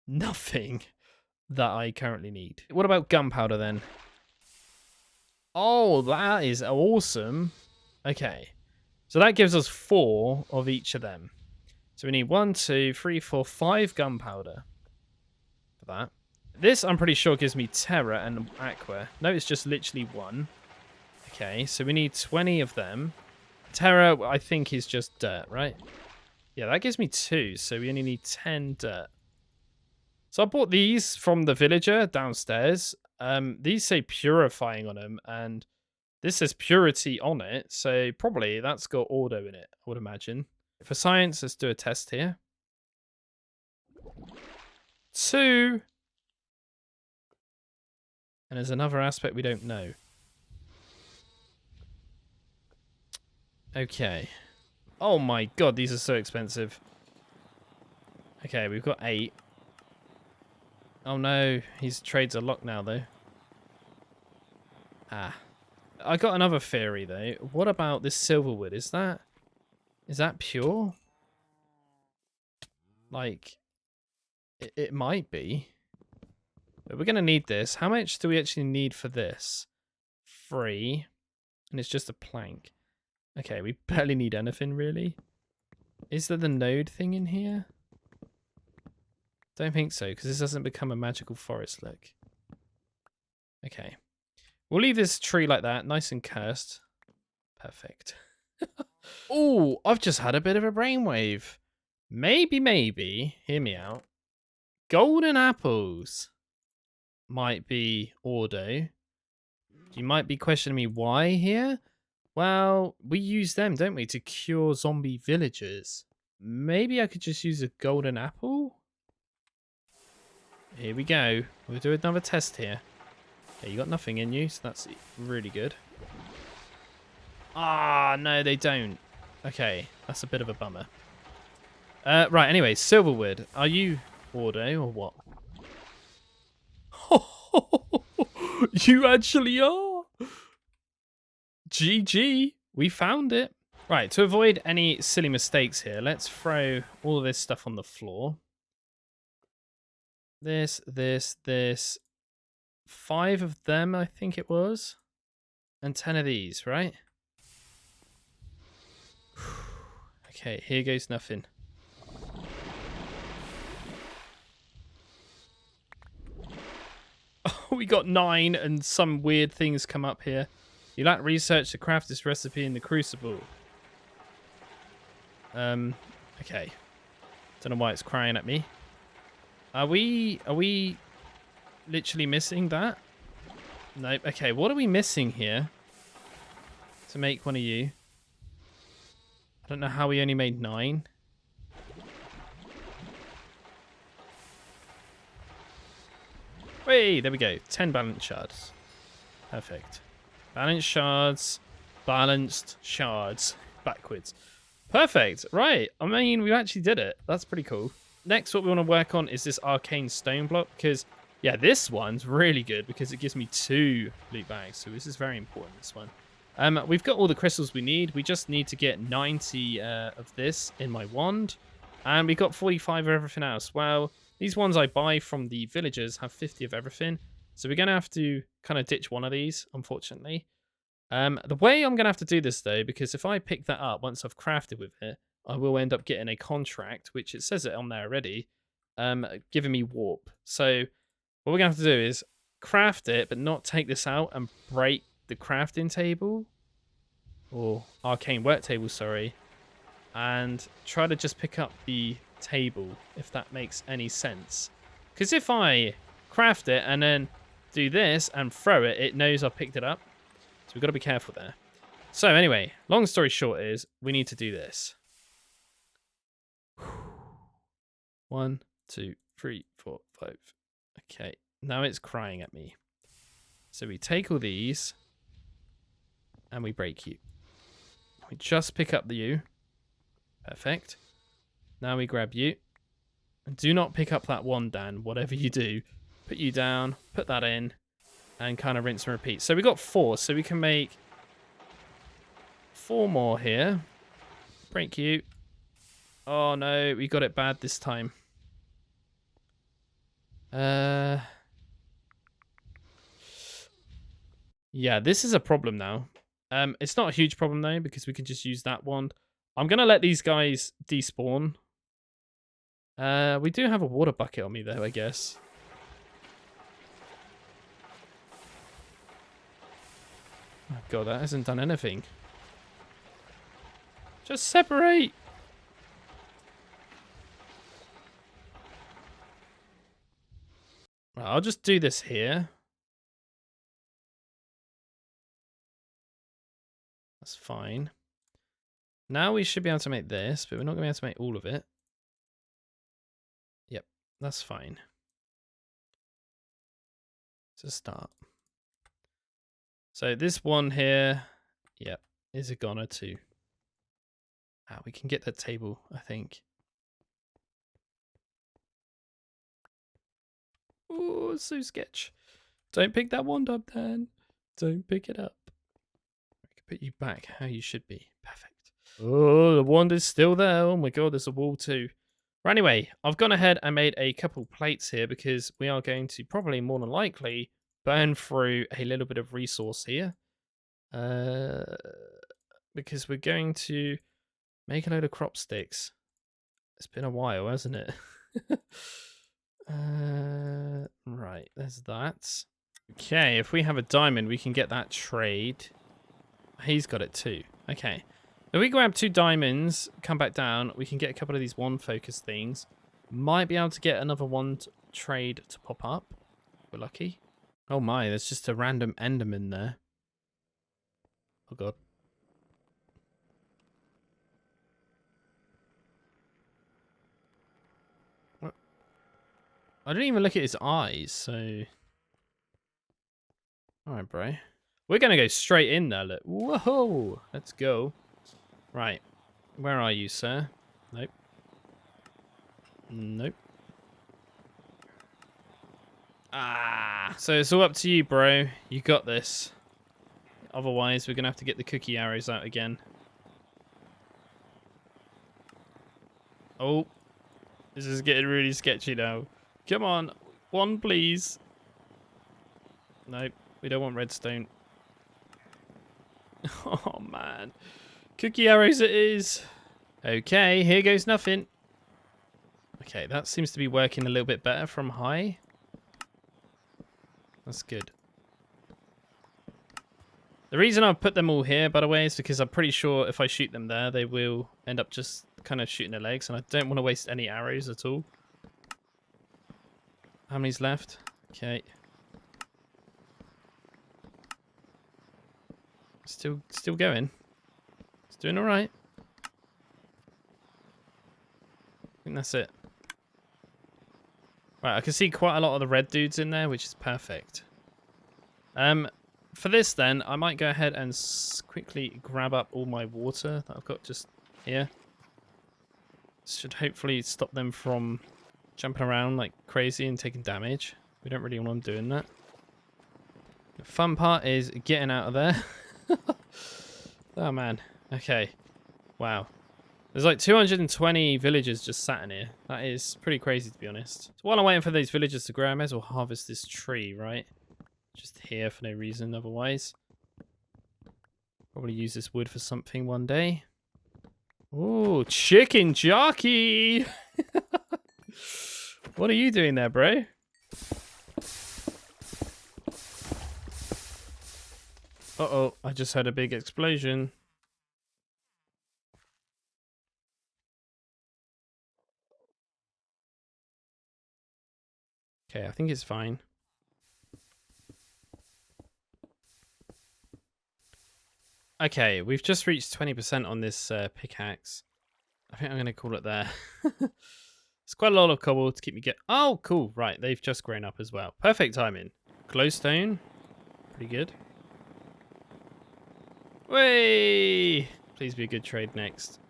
nothing that I currently need. What about gunpowder then? Oh, that is awesome. Okay, so that gives us 4 of each of them. So we need 1, 2, 3, 4, 5 gunpowder for that. This, I'm pretty sure, gives me Terra and Aqua. No, it's just literally 1. Okay, so we need 20 of them. Terra, I think, is just dirt, right? Yeah, that gives me 2, so we only need 10 dirt. So I bought these from the villager downstairs. These say purifying on them, and this says purity on it, so probably that's got auto in it, I would imagine. For science, let's do a test here. 2... And there's another aspect we don't know. Okay. Oh my god, these are so expensive. Okay, we've got 8. Oh no, his trades are locked now though. Ah. I got another theory though. What about this silverwood? Is that pure? Like, it might be. But we're going to need this. How much do we actually need for this? 3. And it's just a plank. Okay, we barely need anything, really. Is there the node thing in here? Don't think so, because this doesn't become a magical forest, look. Okay. We'll leave this tree like that, nice and cursed. Perfect. Oh, I've just had a bit of a brainwave. Maybe, hear me out. Golden apples might be Ordo. You might be questioning me why here. Well, we use them, don't we, to cure zombie villagers. Maybe I could just use a golden apple? Here we go. We'll do another test here. Okay, you got nothing in you, so that's really good. Ah, no, they don't. Okay, that's a bit of a bummer. Right, anyway, Silverwood. Are you Ordo or what? You actually are. GG. We found it. Right, to avoid any silly mistakes here, let's throw all of this stuff on the floor. This. 5 of them, I think it was. And 10 of these, right? Okay, here goes nothing. Oh, we got 9 and some weird things come up here. You lack research to craft this recipe in the crucible. Okay. Don't know why it's crying at me. Are we literally missing that? Nope. Okay, what are we missing here to make one of you? I don't know how we only made 9. Hey, there we go. 10 balance shards. Perfect. Balanced shards. Balanced shards. Backwards. Perfect. Right. I mean, we actually did it. That's pretty cool. Next, what we want to work on is this arcane stone block. Because, yeah, this one's really good because it gives me 2 loot bags. So this is very important, this one. We've got all the crystals we need. We just need to get 90 of this in my wand. And we got 45 of everything else. Well, these ones I buy from the villagers have 50 of everything. So we're going to have to kind of ditch one of these, unfortunately. The way I'm going to have to do this, though, because if I pick that up once I've crafted with it, I will end up getting a contract, which it says it on there already, giving me warp. So what we're going to have to do is craft it, but not take this out and break the crafting table. Or arcane work table, sorry. And try to just pick up the table, if that makes any sense. Because if I craft it and then do this and throw it, it knows I picked it up. So we've got to be careful there. So anyway, long story short is we need to do this. 1, 2, 3, 4, 5. Okay, now it's crying at me. So we take all these and we break you. We just pick up the U. Perfect. Now we grab you. And do not pick up that one, Dan. Whatever you do, put you down, put that in, and kind of rinse and repeat. So we got 4, so we can make 4 more here. Break you. Oh no, we got it bad this time. Yeah, this is a problem now. It's not a huge problem though, because we can just use that one. I'm gonna let these guys despawn. We do have a water bucket on me though, I guess. Oh god, that hasn't done anything. Just separate! Right, I'll just do this here. That's fine. Now we should be able to make this, but we're not going to be able to make all of it. Yep, that's fine. It's a start. So this one here, yep, is a goner too. Ah, we can get that table, I think. Oh, so sketch. Don't pick that wand up, Dan. Don't pick it up. I can put you back how you should be. Perfect. Oh, the wand is still there. Oh my god, there's a wall too. Right, anyway, I've gone ahead and made a couple plates here because we are going to probably more than likely burn through a little bit of resource here. Because we're going to make a load of crop sticks. It's been a while, hasn't it? Right, there's that. Okay, if we have a diamond, we can get that trade. He's got it too. Okay. If we grab 2 diamonds, come back down, we can get a couple of these one focus things. Might be able to get another one trade to pop up. We're lucky. Oh my, there's just a random enderman there. Oh god. What? I didn't even look at his eyes, so... Alright, bro. We're going to go straight in there, look. Whoa! Let's go. Right. Where are you, sir? Nope. Nope. Ah! So it's all up to you, bro. You got this. Otherwise, we're going to have to get the cookie arrows out again. Oh. This is getting really sketchy now. Come on. 1, please. Nope. We don't want redstone. Oh, man. Cookie arrows it is. Okay, here goes nothing. Okay, that seems to be working a little bit better from high. That's good. The reason I've put them all here, by the way, is because I'm pretty sure if I shoot them there, they will end up just kind of shooting their legs, and I don't want to waste any arrows at all. How many's left? Okay. Still going. It's doing all right. I think that's it. Right, I can see quite a lot of the red dudes in there, which is perfect. For this then, I might go ahead and quickly grab up all my water that I've got just here. This should hopefully stop them from jumping around like crazy and taking damage. We don't really want them doing that. The fun part is getting out of there. Oh, man. Okay. Wow. There's like 220 villagers just sat in here. That is pretty crazy, to be honest. So while I'm waiting for these villagers to grow, I may as well harvest this tree, right? Just here for no reason otherwise. Probably use this wood for something one day. Ooh, chicken jockey! What are you doing there, bro? Uh-oh, I just heard a big explosion. Okay, I think it's fine. Okay, we've just reached 20% on this pickaxe. I think I'm going to call it there. It's quite a lot of cobble to keep me get. Oh, cool. Right, they've just grown up as well. Perfect timing. Glowstone. Pretty good. Way! Please be a good trade next.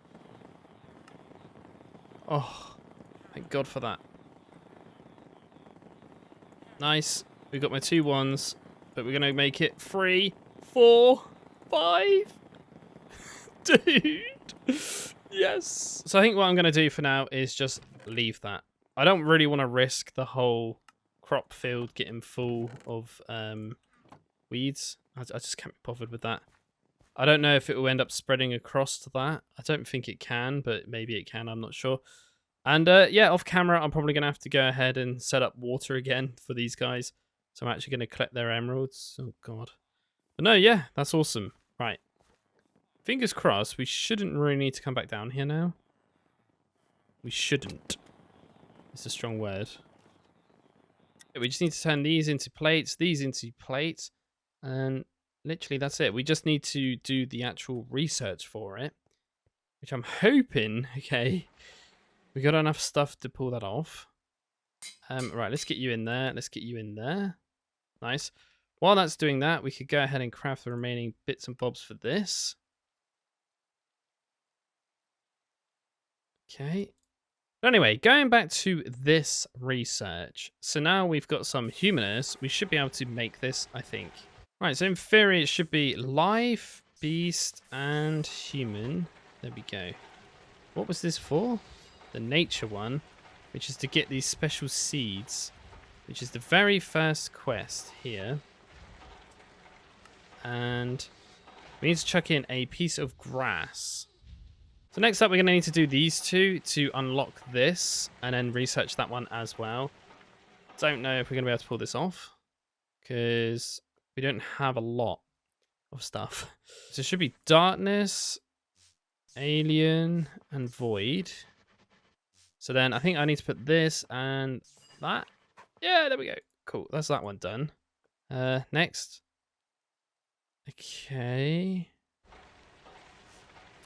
Oh, thank God for that. Nice. We got my 2 1s, but we're going to make it 3, 4, 5. Dude. Yes. So I think what I'm going to do for now is just leave that. I don't really want to risk the whole crop field getting full of weeds. I just can't be bothered with that. I don't know if it will end up spreading across to that. I don't think it can, but maybe it can. I'm not sure. And yeah, off camera, I'm probably going to have to go ahead and set up water again for these guys. So I'm actually going to collect their emeralds. Oh, God. But no, yeah, that's awesome. Right. Fingers crossed, we shouldn't really need to come back down here now. We shouldn't. It's a strong word. We just need to turn these into plates, and literally that's it. We just need to do the actual research for it, which I'm hoping, okay, we got enough stuff to pull that off. Right, let's get you in there. Let's get you in there. Nice. While that's doing that, we could go ahead and craft the remaining bits and bobs for this. Okay. But anyway, going back to this research. So now we've got some humaners. We should be able to make this, I think. Right, so in theory, it should be life, beast, and human. There we go. What was this for? The nature one, which is to get these special seeds, which is the very first quest here. And we need to chuck in a piece of grass. So next up, we're going to need to do these 2 to unlock this, and then research that one as well. Don't know if we're going to be able to pull this off, because we don't have a lot of stuff. So it should be darkness, alien, and void. So then I think I need to put this and that. Yeah, there we go. Cool, that's that one done. Next. Okay.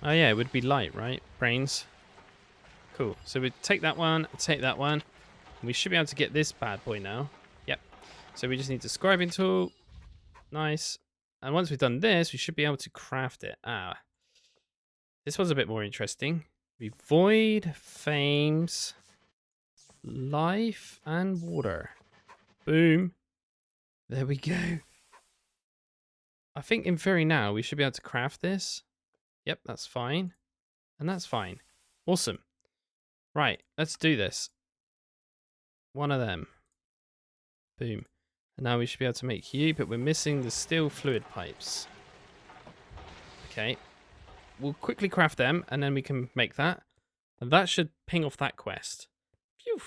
Oh yeah, it would be light, right? Brains. Cool. So we take that one, take that one. We should be able to get this bad boy now. Yep. So we just need the scribing tool. Nice. And once we've done this, we should be able to craft it. Ah. This one's a bit more interesting. We void, fames, life, and water. Boom. There we go. I think in theory now we should be able to craft this. Yep, that's fine. And that's fine. Awesome. Right, let's do this. One of them. Boom. And now we should be able to make you, but we're missing the steel fluid pipes. Okay. We'll quickly craft them, and then we can make that. And that should ping off that quest. Phew.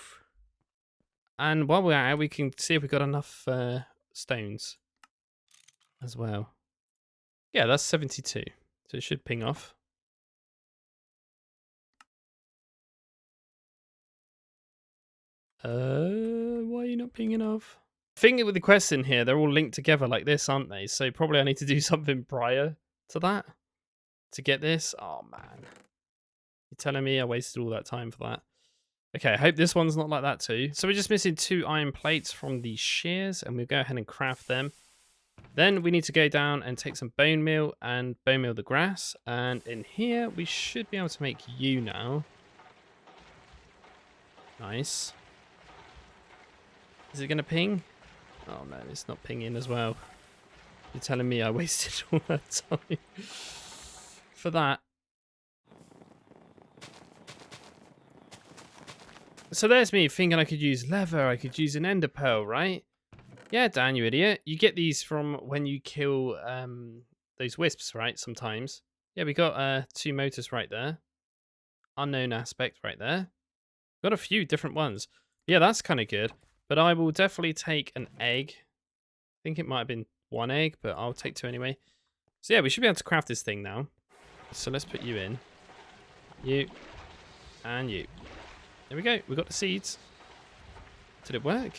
And while we're at it, we can see if we've got enough stones as well. Yeah, that's 72. So it should ping off. Why are you not pinging off? Thing with the quests in here, they're all linked together like this, aren't they? So probably I need to do something prior to that to get this. Oh, man. You're telling me I wasted all that time for that? Okay, I hope this one's not like that too. So we're just missing 2 iron plates from the shears, and we'll go ahead and craft them. Then we need to go down and take some bone meal and bone meal the grass. And in here, we should be able to make you now. Nice. Is it going to ping? Oh no, it's not pinging as well. You're telling me I wasted all that time for that. So there's me thinking I could use leather, I could use an ender pearl, right? Yeah, Dan, you idiot. You get these from when you kill those wisps, right? Sometimes. Yeah, we got 2 motors right there. Unknown aspect right there. Got a few different ones. Yeah, that's kind of good. But I will definitely take an egg. I think it might have been 1 egg, but I'll take 2 anyway. So yeah, we should be able to craft this thing now. So let's put you in. You. And you. There we go. We got the seeds. Did it work?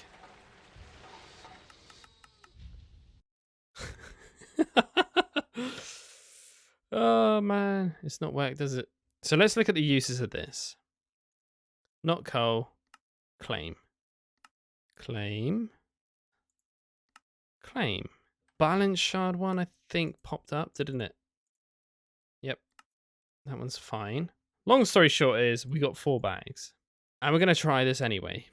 Oh man, it's not worked, does it? So let's look at the uses of this. Not coal. Claim. Claim. Claim. Balance shard one, I think, popped up, didn't it? Yep. That one's fine. Long story short is we got 4 bags. And we're going to try this anyway.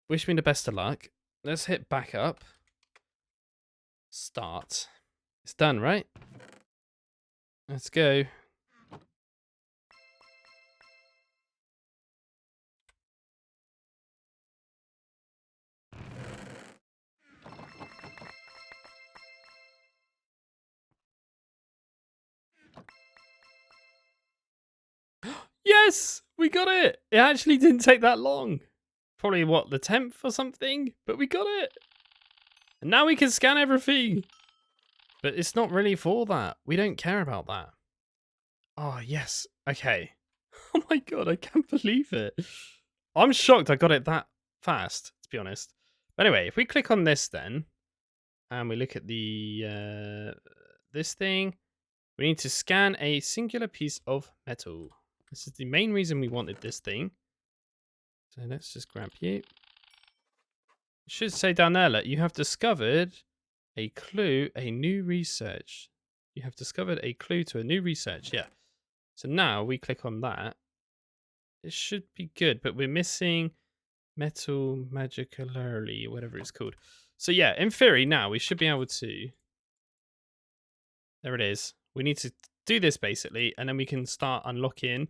Wish me the best of luck. Let's hit back up. Start. It's done, right? Let's go. Yes! We got it! It actually didn't take that long. Probably, what, the 10th or something? But we got it! And now we can scan everything! But it's not really for that. We don't care about that. Oh, yes. Okay. Oh my god, I can't believe it. I'm shocked I got it that fast, to be honest. But anyway, if we click on this then, and we look at the this thing, we need to scan a singular piece of metal. This is the main reason we wanted this thing. So let's just grab you. It should say down there, look, you have discovered a clue, a new research. You have discovered a clue to a new research. Yeah. So now we click on that. It should be good, but we're missing metal magicarily, whatever it's called. So yeah, in theory now we should be able to. There it is. We need to do this basically, and then we can start unlocking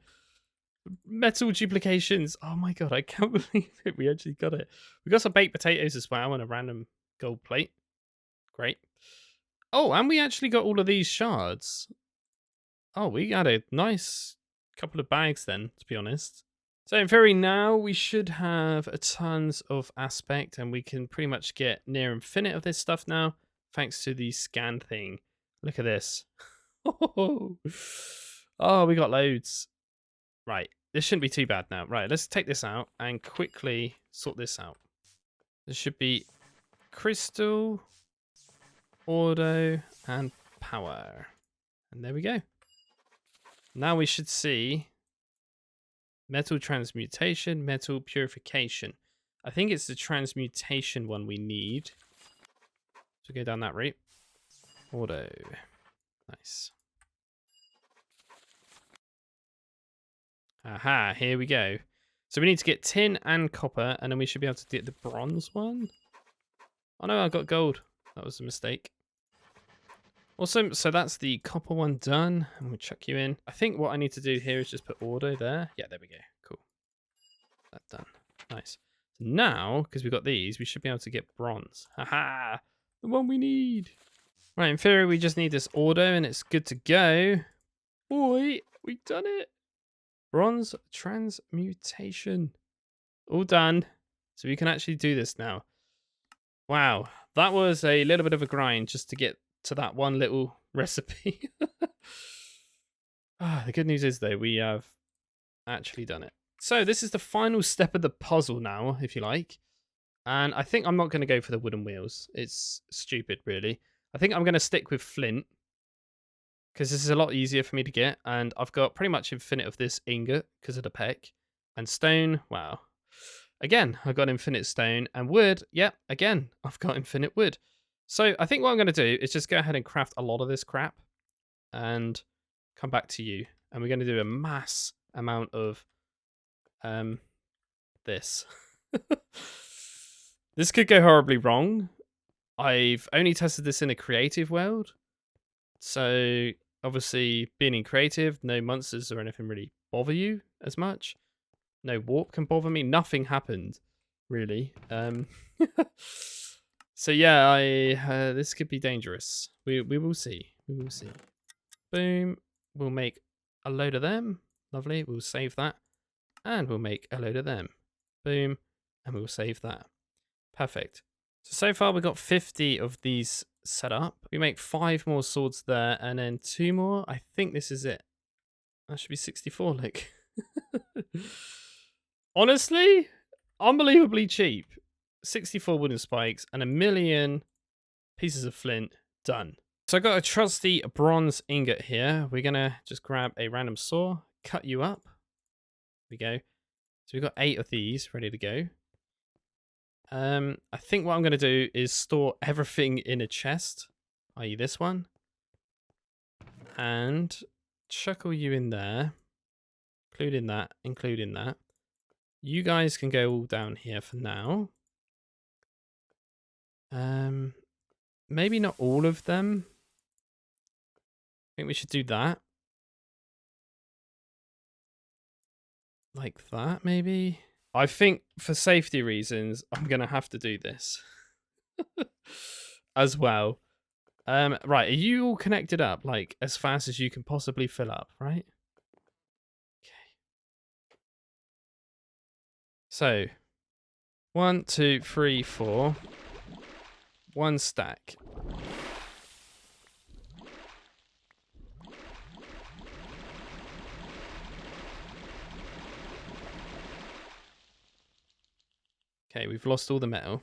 metal duplications. Oh my god, I can't believe it. We actually got it. We got some baked potatoes as well and a random gold plate. Great. Oh, and we actually got all of these shards. Oh, we got a nice couple of bags then, to be honest. So in theory now we should have a tons of aspect and we can pretty much get near infinite of this stuff now, thanks to the scan thing. Look at this. Oh, we got loads. Right, this shouldn't be too bad now. Right, let's take this out and quickly sort this out. There should be crystal, auto, and power. And there we go. Now we should see metal transmutation, metal purification. I think it's the transmutation one we need. So go down that route. Auto. Nice. Aha, here we go. So we need to get tin and copper, and then we should be able to get the bronze one. Oh no, I got gold. That was a mistake. Awesome, so that's the copper one done. And we'll chuck you in. I think what I need to do here is just put auto there. Yeah, there we go. Cool. That's done. Nice. So now, because we've got these, we should be able to get bronze. Haha! The one we need. Right, in theory, we just need this auto and it's good to go. Oi, we've done it. Bronze transmutation. All done. So we can actually do this now. Wow, that was a little bit of a grind just to get to that one little recipe. The good news is, though, we have actually done it. So this is the final step of the puzzle now, if you like. And I think I'm not going to go for the wooden wheels. It's stupid, really. I think I'm going to stick with flint, because this is a lot easier for me to get. And I've got pretty much infinite of this ingot because of the peck. And stone, wow. Again, I got infinite stone. And wood, yeah, again, I've got infinite wood. So I think what I'm going to do is just go ahead and craft a lot of this crap and come back to you. And we're going to do a mass amount of this. This could go horribly wrong. I've only tested this in a creative world. So obviously being in creative, no monsters or anything really bother you as much. No warp can bother me. Nothing happened, really. So yeah, this could be dangerous. We will see. We will see. Boom. We'll make a load of them. Lovely. We'll save that. And we'll make a load of them. Boom. And we'll save that. Perfect. So far we've got 50 of these set up. We make 5 more swords there and then 2 more. I think this is it. That should be 64, look. Honestly, unbelievably cheap. 64 wooden spikes and 1,000,000 pieces of flint. Done. So I got a trusty bronze ingot here. We're going to just grab a random saw, cut you up. There we go. So we've got 8 of these ready to go. I think what I'm going to do is store everything in a chest, i.e. this one. And chuckle you in there. Including that. You guys can go all down here for now. Maybe not all of them. I think we should do that. Like that, maybe? I think for safety reasons, I'm going to have to do this. As well. Right, are you all connected up, like, as fast as you can possibly fill up, right? Okay. So, 1, 2, 3, 4. 1 stack. Okay, we've lost all the metal.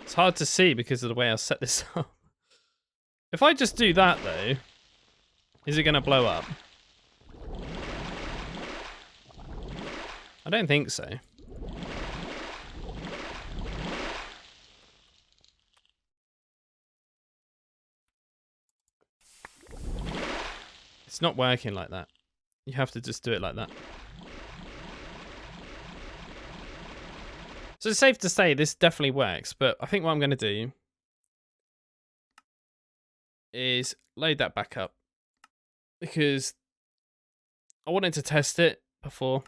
It's hard to see because of the way I set this up. If I just do that, though, is it going to blow up? I don't think so. It's not working like that. You have to just do it like that. So it's safe to say this definitely works, but I think what I'm going to do is load that back up because I wanted to test it before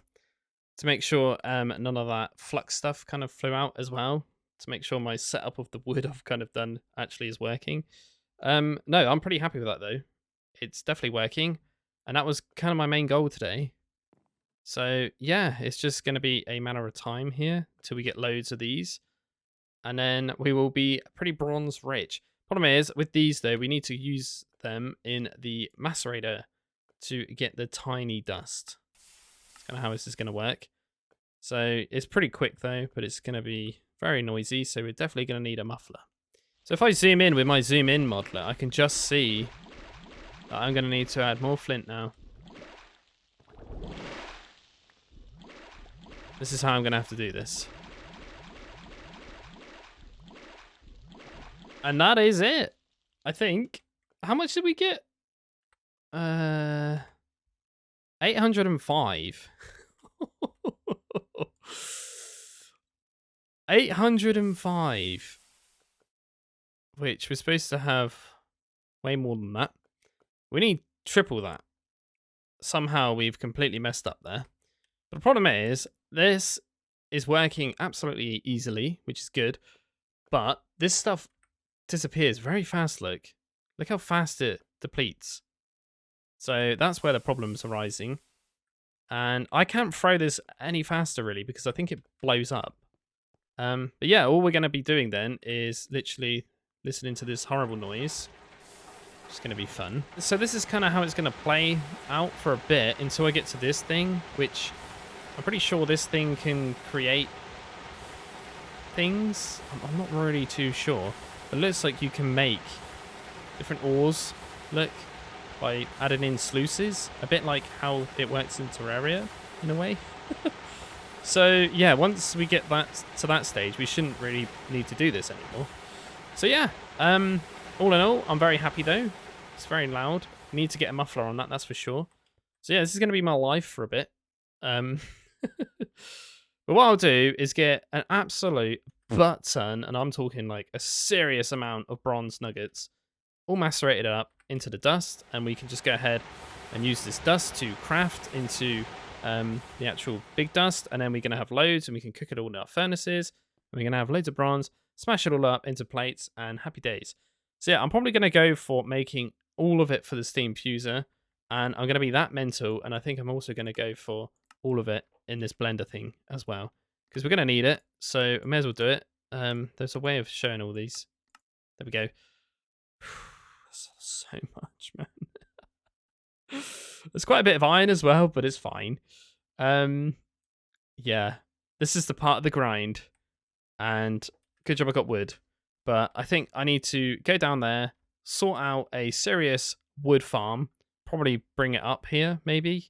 to make sure none of that flux stuff kind of flew out as well, to make sure my setup of the wood I've kind of done actually is working. No, I'm pretty happy with that though. It's definitely working, and that was kind of my main goal today. So yeah, it's just going to be a matter of time here till we get loads of these, and then we will be pretty bronze rich. Problem is, with these though, we need to use them in the macerator to get the tiny dust. That's kind of how this is going to work. So it's pretty quick though, but it's going to be very noisy, so we're definitely going to need a muffler. So if I zoom in with my zoom in modeler, I can just see that I'm going to need to add more flint now. This is how I'm going to have to do this. And that is it, I think. How much did we get? 805. 805. Which we're supposed to have way more than that. We need triple that. Somehow we've completely messed up there. But the problem is, this is working absolutely easily, which is good. But this stuff disappears very fast, look. Look how fast it depletes. So that's where the problem's arising. And I can't throw this any faster, really, because I think it blows up. But yeah, all we're going to be doing then is literally listening to this horrible noise. It's going to be fun. So this is kind of how it's going to play out for a bit until I get to this thing, which I'm pretty sure this thing can create things. I'm not really too sure. But it looks like you can make different ores, look, by adding in sluices. A bit like how it works in Terraria, in a way. So yeah, once we get that to that stage, we shouldn't really need to do this anymore. So yeah, all in all, I'm very happy though. It's very loud. Need to get a muffler on that, that's for sure. So yeah, this is going to be my life for a bit. But what I'll do is get an absolute butt ton, and I'm talking like a serious amount of bronze nuggets, all macerated up into the dust, and we can just go ahead and use this dust to craft into the actual big dust, and then we're going to have loads, and we can cook it all in our furnaces, and we're going to have loads of bronze, smash it all up into plates, and happy days. So yeah, I'm probably going to go for making all of it for the steam fuser, and I'm going to be that mental, and I think I'm also going to go for all of it in this blender thing as well, because we're going to need it, so I may as well do it. There's a way of showing all these. There we go. That's so much, man. There's quite a bit of iron as well, but it's fine. Yeah, this is the part of the grind, and good job I got wood, but I think I need to go down there, sort out a serious wood farm, probably bring it up here, maybe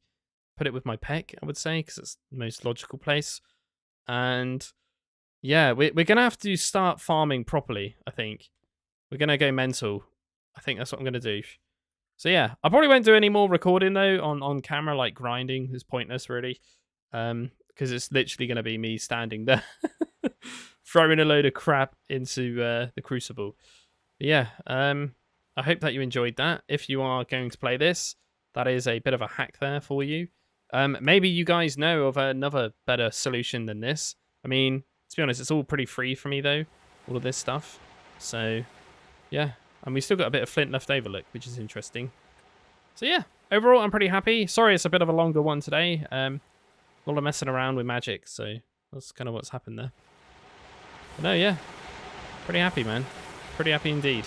put it with my peg, I would say, because it's the most logical place. And yeah, we're gonna have to start farming properly. I think we're gonna go mental. I think that's what I'm gonna do. So yeah, I probably won't do any more recording though on camera, like grinding is pointless really, because it's literally gonna be me standing there throwing a load of crap into the crucible. But yeah, I hope that you enjoyed that. If you are going to play this, that is a bit of a hack there for you. Maybe you guys know of another better solution than this. I mean, to be honest, it's all pretty free for me though, all of this stuff. So yeah, and we still got a bit of flint left over, look, which is interesting. So yeah, overall, I'm pretty happy. Sorry, it's a bit of a longer one today. A lot of messing around with magic, so that's kind of what's happened there. But no, yeah, pretty happy, man. Pretty happy indeed.